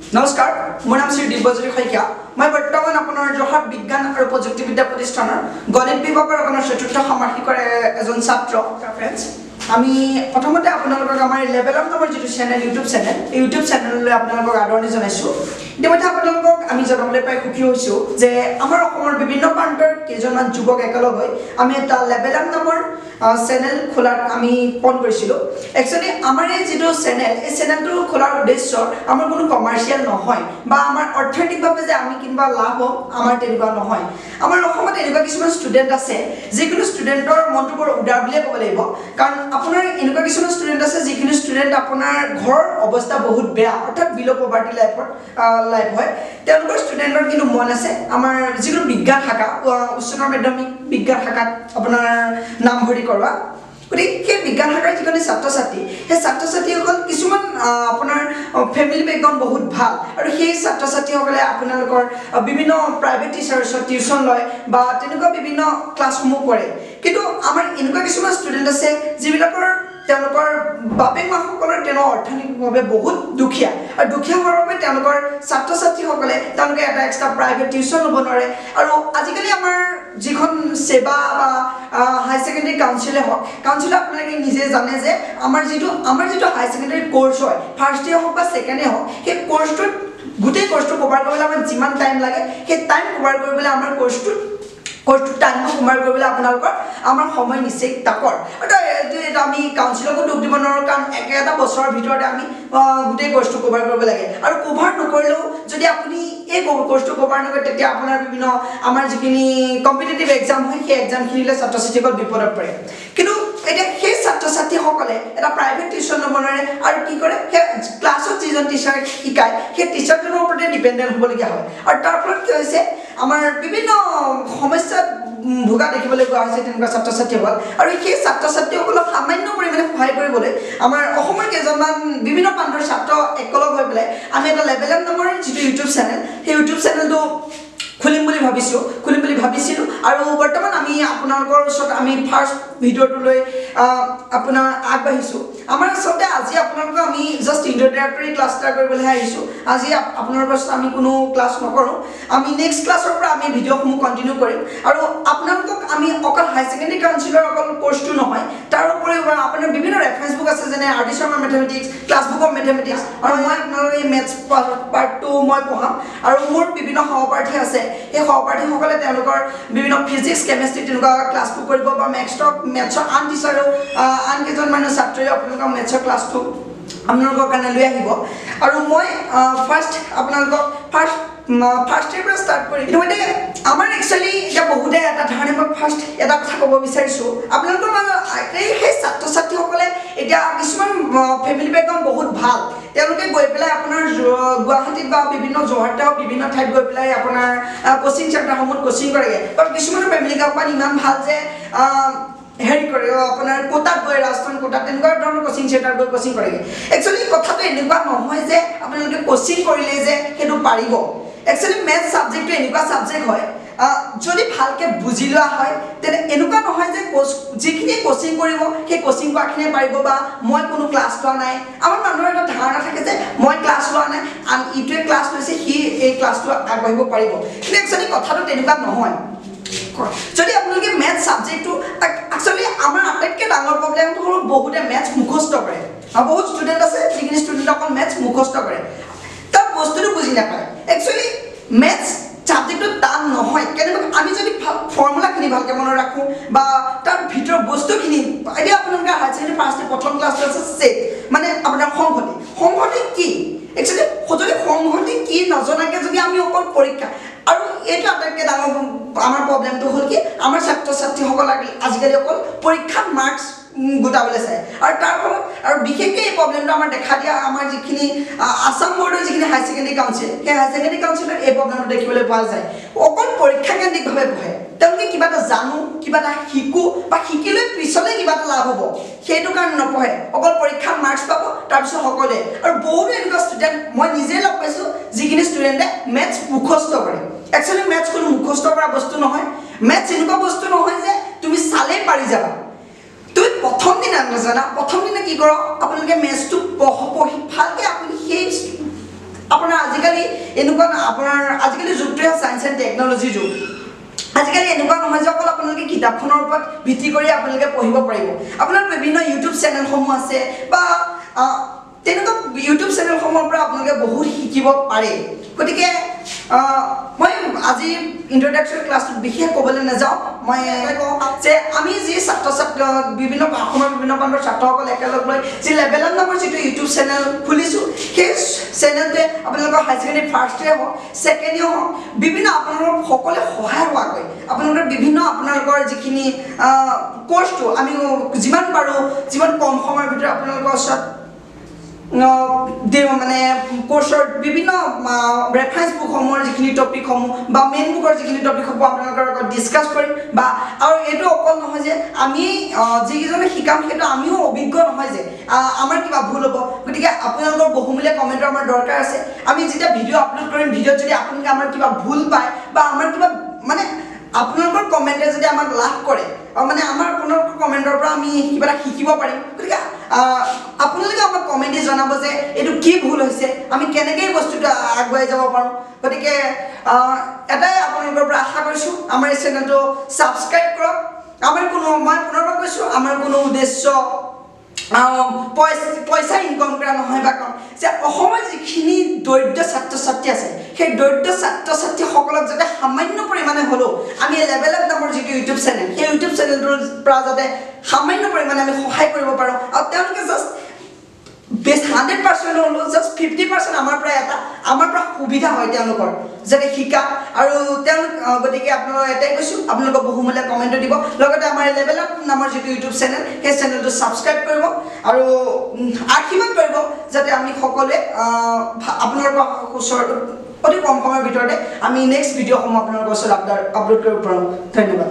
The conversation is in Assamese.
নমস্কাৰ মোৰ নাম শ্ৰী দিব্যজ্যোতি শইকীয়া মই বৰ্তমান আপোনাৰ যোৰহাট বিজ্ঞান আৰু প্ৰযুক্তিবিদ্যা প্ৰতিষ্ঠানৰ গণিত বিভাগৰ আপোনাৰ চতুৰ্থ ষান্মাসিকৰ এজন ছাত্ৰ ফ্ৰেণ্ডছ আমি প্ৰথমতে আপোনালোকক আমাৰ লেভেল আপ নামৰ যিটো চেনেল ইউটিউব চেনেললৈ আপোনালোকক আদৰণি জনাইছোঁ ইতিমধ্যে আপোনালোকক আমি জনাবলৈ পাই সুখী হৈছোঁ যে আমাৰ অসমৰ বিভিন্ন প্ৰান্তৰ কেইজনমান যুৱক একেলগ হৈ আমি এটা লেভেল আপ নামৰ চেনেল খোলাত আমি পণ কৰিছিলোঁ একচুৱেলি আমাৰ এই যিটো চেনেল এই চেনেলটো খোলাৰ উদ্দেশ্য আমাৰ কোনো কমাৰ্চিয়েল নহয় বা আমাৰ অৰ্থনৈতিকভাৱে যে আমি কিবা লাভ হ'ম আমাৰ তেনেকুৱা নহয় আমাৰ অসমত এনেকুৱা কিছুমান ষ্টুডেণ্ট আছে যিকোনো ষ্টুডেণ্টৰ মনটো বৰ উদাৰ বুলিয়ে ক'ব লাগিব কাৰণ আপোনাৰ এনেকুৱা কিছুমান ষ্টুডেণ্ট আছে যিখিনি ষ্টুডেণ্ট আপোনাৰ ঘৰৰ অৱস্থা বহুত বেয়া অৰ্থাৎ বিল' পভাৰ্টি লাইফ হয় তেওঁলোকৰ ষ্টুডেণ্টৰ কিন্তু মন আছে আমাৰ যিকোনো বিজ্ঞান শাখা উচ্চতৰ মাধ্যমিক বিজ্ঞান শাখাত আপোনাৰ নামভৰ্তি কৰোৱা গতিকে সেই বিজ্ঞান শাখাৰ যিখিনি ছাত্ৰ ছাত্ৰী সেই ছাত্ৰ ছাত্ৰীসকল কিছুমান আপোনাৰ ফেমিলি বেকগ্ৰাউণ্ড বহুত ভাল আৰু সেই ছাত্ৰ ছাত্ৰীসকলে আপোনালোকৰ বিভিন্ন প্ৰাইভেট টিচাৰ্ছৰ টিউশ্যন লয় বা তেনেকুৱা বিভিন্ন ক্লাছসমূহ কৰে কিন্তু আমাৰ এনেকুৱা কিছুমান ষ্টুডেণ্ট আছে যিবিলাকৰ তেওঁলোকৰ বাপেক মাকসকলৰ তেওঁলোকৰ অৰ্থনৈতিকভাৱে বহুত দুখীয়া আৰু দুখীয়া হোৱাৰ বাবে তেওঁলোকৰ ছাত্ৰ ছাত্ৰীসকলে তেওঁলোকে এটা এক্সট্ৰা প্ৰাইভেট টিউশ্যন ল'ব নোৱাৰে আৰু আজিকালি আমাৰ যিখন সেৱা বা হাই ছেকেণ্ডেৰী কাউন্সিলে হওক কাউন্সিলে আপোনালোকে নিজে জানে যে আমাৰ যিটো হাই ছেকেণ্ডেৰী কোৰ্চ হয় ফাৰ্ষ্ট ইয়েৰ হওক বা ছেকেণ্ড ইয়েৰ হওক সেই কোৰ্চটোত গোটেই কোৰ্চটো কভাৰ কৰিবলৈ আমাৰ যিমান টাইম লাগে সেই টাইম কভাৰ কৰিবলৈ আমাৰ কোৰ্চটো টাইমটো কভাৰ কৰিবলৈ আপোনালোকৰ আমাৰ সময় নিশ্চয় তাকৰ এটা আমি কাউন্সিলকো দুখ দিব নোৱাৰোঁ কাৰণ একেটা বছৰৰ ভিতৰতে আমি গোটেই কোৰ্চটো কভাৰ কৰিব লাগে আৰু কভাৰ নকৰিলেও যদি আপুনি এই কোৰ্চটো কভাৰ নকৰে তেতিয়া আপোনাৰ বিভিন্ন আমাৰ যিখিনি কম্পিটিটিভ এক্সাম হয় সেই এক্সামখিনিলৈ ছাত্ৰ ছাত্ৰীসকল বিপদত পৰে কিন্তু এতিয়া সেই ছাত্ৰ ছাত্ৰীসকলে এটা প্ৰাইভেট টিউশ্যন ল'ব নোৱাৰে আৰু কি কৰে সেই ক্লাছত যিজন টিচাৰে শিকায় সেই টিচাৰজনৰ ওপৰতে ডিপেণ্ডেণ্ট হ'বলগীয়া হয় আৰু তাৰ ফলত কি হৈছে আমাৰ বিভিন্ন সমস্যাত ভোগা দেখিবলৈ পোৱা হৈছে তেনেকুৱা ছাত্ৰ ছাত্ৰীসকল আৰু সেই ছাত্ৰ ছাত্ৰীসকলক সামান্য পৰিমাণে সহায় কৰিবলৈ আমাৰ অসমৰ কেইজনমান বিভিন্ন প্ৰান্তৰ ছাত্ৰ একেলগ হৈ পেলাই আমি এটা লেভেল আপ নামৰ যিটো ইউটিউব চেনেল সেই ইউটিউব চেনেলটো খুলিম বুলি ভাবিছিলোঁ আৰু বৰ্তমান আমি আপোনালোকৰ ওচৰত আমি ফাৰ্ষ্ট ভিডিঅ'টো লৈ আপোনাৰ আগবাঢ়িছোঁ আমাৰ আচলতে আজি আপোনালোকক আমি জাষ্ট ইন্ট্ৰডাক্টৰী ক্লাছ এটা কৰিবলৈ আহিছোঁ আজি আপোনালোকৰ ওচৰত আমি কোনো ক্লাছ নকৰোঁ আমি নেক্সট ক্লাছৰ পৰা আমি ভিডিঅ'সমূহ কণ্টিনিউ কৰিম আৰু আপোনালোকক আমি অকল হাই ছেকেণ্ডেৰী কাউন্সিলৰ অকল কোৰ্চটো নহয় তাৰ উপৰিও আপোনাৰ বিভিন্ন ৰেফাৰেঞ্চ বুক আছে যেনে R D Sharma mathematics class book of mathematics আৰু মই আপোনালোকৰ এই মেথছ পাৰ্টটো মই পঢ়াম আৰু মোৰ বিভিন্ন সহপাঠী আছে এই সহপাঠীসকলে তেওঁলোকৰ বিভিন্ন ফিজিক্স কেমেষ্ট্ৰি তেনেকুৱা ক্লাছবোৰ কৰিব বা মেথছৰ আন টিচাৰো আন কেইজনমানৰ ছাত্ৰীয়ে আপোনালোকৰ মেথছৰ ক্লাছটো আপোনালোকৰ কাৰণে লৈ আহিব আৰু মই আপোনালোকক ফাৰ্ষ্ট ইয়েৰ পৰা ষ্টাৰ্ট কৰি ইতিমধ্যে আমাৰ একচুৱেলি এতিয়া বহুতে এটা ধাৰণা মই ফাৰ্ষ্ট এটা কথা ক'ব বিচাৰিছোঁ আপোনালোকৰ মাজত সেই ছাত্ৰ ছাত্ৰীসকলে এতিয়া কিছুমান ফেমিলি বেকগ্ৰাউণ্ড বহুত ভাল তেওঁলোকে গৈ পেলাই আপোনাৰ গুৱাহাটীত বা বিভিন্ন যোৰহাটত বিভিন্ন ঠাইত গৈ পেলাই আপোনাৰ কোচিং চেণ্টাৰসমূহত কোচিং কৰেগৈ কাৰণ কিছুমানৰ ফেমিলি বেকগ্ৰাউণ্ড ইমান ভাল যে হেৰি কৰে আপোনাৰ কোটাত গৈ ৰাজস্থান কোটাত তেনেকুৱা ধৰণৰ কোচিং চেণ্টাৰ গৈ কোচিং কৰেগৈ একচুৱেলি কথাটো এনেকুৱা নহয় যে আপোনালোকে কোচিং কৰিলেই যে সেইটো পাৰিব একচুৱেলি মেথছ ছাবজেক্টটো এনেকুৱা ছাবজেক্ট হয় যদি ভালকৈ বুজি লোৱা হয় তেনে এনেকুৱা নহয় যে যিখিনি কোচিং কৰিব সেই কোচিং কৰাখিনিয়ে পাৰিব বা মই কোনো ক্লাছ লোৱা নাই আমাৰ মানুহৰ এটা ধাৰণা থাকে যে মই ক্লাছ লোৱা নাই আন ইটোৱে ক্লাছ লৈছে সি এই ক্লাছটো আগবাঢ়িব পাৰিব কিন্তু একচুৱেলি কথাটো তেনেকুৱা নহয় যদি আপোনালোকে মেথছ ছাবজেক্টটো একচুৱেলি আমাৰ আটাইতকৈ ডাঙৰ প্ৰব্লেমটো হ'ল বহুতে মেথছ মুখস্থ কৰে আৰু বহুত ষ্টুডেণ্ট আছে যিখিনি ষ্টুডেণ্টে অকল মেথছ মুখস্থ কৰে তাৰ বস্তুটো বুজি নাপায় একচুৱেলি মেথছ ছাবজেক্টটো টান নহয় কেনেকৈ আমি যদি ফৰ্মুলাখিনি ভালকৈ মনত ৰাখোঁ বা তাৰ ভিতৰৰ বস্তুখিনি এতিয়া আপোনালোকে হায়াৰ ছেকেণ্ডেৰী ফাৰ্ষ্ট প্ৰথম ক্লাছটো আছে ছেট মানে আপোনাৰ সংহতি কি একচুৱেলি যদি সংহতি কি নজনাকৈ যদি আমি অকল পৰীক্ষা আৰু এইটো আটাইতকৈ ডাঙৰ আমাৰ প্ৰব্লেমটো হ'ল কি আমাৰ ছাত্ৰ ছাত্ৰীসকল আজিকালি অকল পৰীক্ষাত মাৰ্কছ গোটাবলৈ চায় আৰু তাৰ ফলত আৰু বিশেষকৈ এই প্ৰব্লেমটো আমাৰ দেখা দিয়া আমাৰ যিখিনি আছাম বৰ্ডৰ যিখিনি হাই ছেকেণ্ডেৰী কাউন্সিল সেই হাই ছেকেণ্ডেৰী কাউন্সিলত এই প্ৰব্লেমটো দেখিবলৈ পোৱা যায় অকল পৰীক্ষাকেন্দ্ৰিকভাৱে পঢ়ে তেওঁলোকে কিবা এটা জানো কিবা এটা শিকোঁ বা শিকিলৈ পিছলৈ কিবা এটা লাভ হ'ব সেইটো কাৰণে নপঢ়ে অকল পৰীক্ষাত মাৰ্কছ পাব তাৰপিছত সকলোৱে আৰু বহুতো এনেকুৱা ষ্টুডেণ্ট মই নিজে লগ পাইছোঁ যিখিনি ষ্টুডেণ্টে মেথছ মুখস্থ কৰে একচুৱেলি মেথছ কোনো মুখস্থ কৰা বস্তু নহয় মেথছ এনেকুৱা বস্তু নহয় যে তুমি চালেই পাৰি যাবা তুমি প্ৰথম দিনা নাজানা প্ৰথম দিনা কি কৰক আপোনালোকে মেথছটো পঢ়ি ভালকৈ আপুনি সেই আপোনাৰ আজি আজিকালি এনেকুৱা আপোনাৰ আজিকালি যুগটোৱে সায়েন্স এণ্ড টেকনলজিৰ যুগ আজিকালি এনেকুৱা নহয় যে অকল আপোনালোকে কিতাপখনৰ ওপৰত ভিত্তি কৰি আপোনালোকে পঢ়িব পাৰিব আপোনাৰ বিভিন্ন ইউটিউব চেনেলসমূহ আছে বা তেনেকুৱা ইউটিউব চেনেলসমূহৰ পৰা আপোনালোকে বহুত শিকিব পাৰে গতিকে মই আজি ইন্ট্ৰোডাকচন ক্লাছটো বিশেষ ক'বলৈ নাযাওঁ মই কওঁ যে আমি যি ছাত্ৰ ছাত্ৰী বিভিন্ন অসমৰ বিভিন্ন প্ৰান্তৰ ছাত্ৰসকল একেলগ লৈ যি লেভেল আপ নামৰ যিটো ইউটিউব চেনেল খুলিছোঁ সেই চেনেলটোৱে আপোনালোকৰ হাই ছেকেণ্ডেৰী ফাৰ্ষ্ট ইয়েৰ হওক ছেকেণ্ড ইয়েৰ হওক বিভিন্ন আপোনালোকৰ সকলোৱে সহায় হোৱাকৈ আপোনালোকৰ বিভিন্ন আপোনালোকৰ যিখিনি কোৰ্চটো আমি যিমান পাৰোঁ যিমান কম সময়ৰ ভিতৰত আপোনালোকৰ ওচৰত মানে কোৰ্সৰ বিভিন্ন ৰেফাৰেন্স বুকসমূহৰ যিখিনি টপিকসমূহ বা মেইন বুকৰ যিখিনি টপিকসমূহ আপোনালোকৰ লগত ডিছকাছ কৰিম বা আৰু এইটো অকল নহয় যে আমি যিকেইজনে শিকাম সেইটো আমিও অভিজ্ঞ নহয় যে আমাৰ কিবা ভুল হ'ব গতিকে আপোনালোকৰ বহুমূলীয়া কমেণ্টৰ আমাৰ দৰকাৰ আছে আমি যেতিয়া ভিডিঅ' আপলোড কৰিম ভিডিঅ'ত যদি আপোনালোকে আমাৰ কিবা ভুল পায় বা আমাৰ কিবা মানে আপোনালোকৰ কমেণ্টে যদি আমাক লাভ কৰে মানে আমাৰ আপোনালোকৰ কমেণ্টৰ পৰা আমি কিবা এটা শিকিব পাৰিম গতিকে আপোনালোকে আমাক কমেণ্টে জনাব যে এইটো কি ভুল হৈছে আমি কেনেকৈ এই বস্তুটো আগুৱাই যাব পাৰোঁ গতিকে এটাই আপোনালোকৰ পৰা আশা কৰিছোঁ আমাৰ এই চেনেলটো ছাবস্ক্ৰাইব কৰক আমাৰ কোনো মই পুনৰবাৰ কৈছোঁ আমাৰ কোনো উদ্দেশ্য পইচা ইনকাম কৰা নহয় বা কম যে অসমৰ যিখিনি দৰিদ্ৰ ছাত্ৰ ছাত্ৰী আছে সেই দৰিদ্ৰ ছাত্ৰ ছাত্ৰীসকলক যাতে সামান্য পৰিমাণে হ'লেও আমি লেভেল আপ নামৰ যিটো ইউটিউব চেনেল সেই ইউটিউব চেনেলটোৰ পৰা যাতে সামান্য পৰিমাণে আমি সহায় কৰিব পাৰোঁ আৰু তেওঁলোকে জাষ্ট বেছ 100% হ'লেও জাষ্ট 50% আমাৰ পৰা সুবিধা হয় তেওঁলোকৰ যাতে শিকা আৰু তেওঁলোক গতিকে আপোনালোকক এটাই কৈছোঁ আপোনালোকক বহুমূলীয়া কমেণ্টটো দিব লগতে আমাৰ লেভেল আপ নামৰ যিটো ইউটিউব চেনেল সেই চেনেলটো ছাবস্ক্ৰাইব কৰিব আৰু আশীৰ্বাদ কৰিব যাতে আমি সকলোৱে আপোনালোকৰ ওচৰত অতি কম সময়ৰ ভিতৰতে আমি নেক্সট ভিডিঅ'সমূহ আপোনালোকৰ ওচৰত আপলোড কৰিব পাৰোঁ ধন্যবাদ